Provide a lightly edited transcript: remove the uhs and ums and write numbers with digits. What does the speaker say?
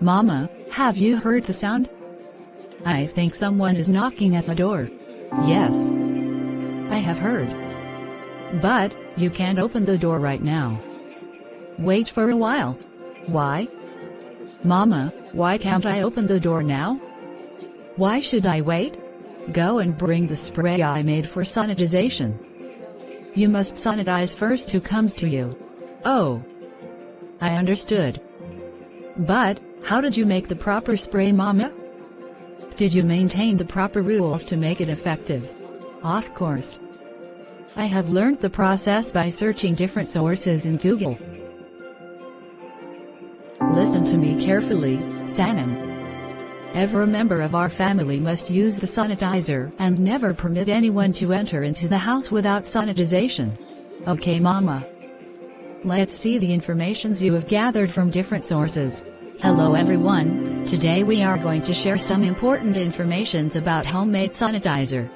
Mama, have you heard the sound? I think someone is knocking at the door. Yes. I have heard. But, you can't open the door right now. Wait for a while. Why? Mama, why can't I open the door now? Why should I wait? Go and bring the spray I made for sanitization. You must sanitize first who comes to you. Oh. I understood. But, how did you make the proper spray, Mama? Did you maintain the proper rules to make it effective? Of course. I have learned the process by searching different sources in Google. Listen to me carefully, Sanam. Every member of our family must use the sanitizer and never permit anyone to enter into the house without sanitization. Okay, Mama. Let's see the informations you have gathered from different sources. Hello everyone, today we are going to share some important informations about homemade sanitizer.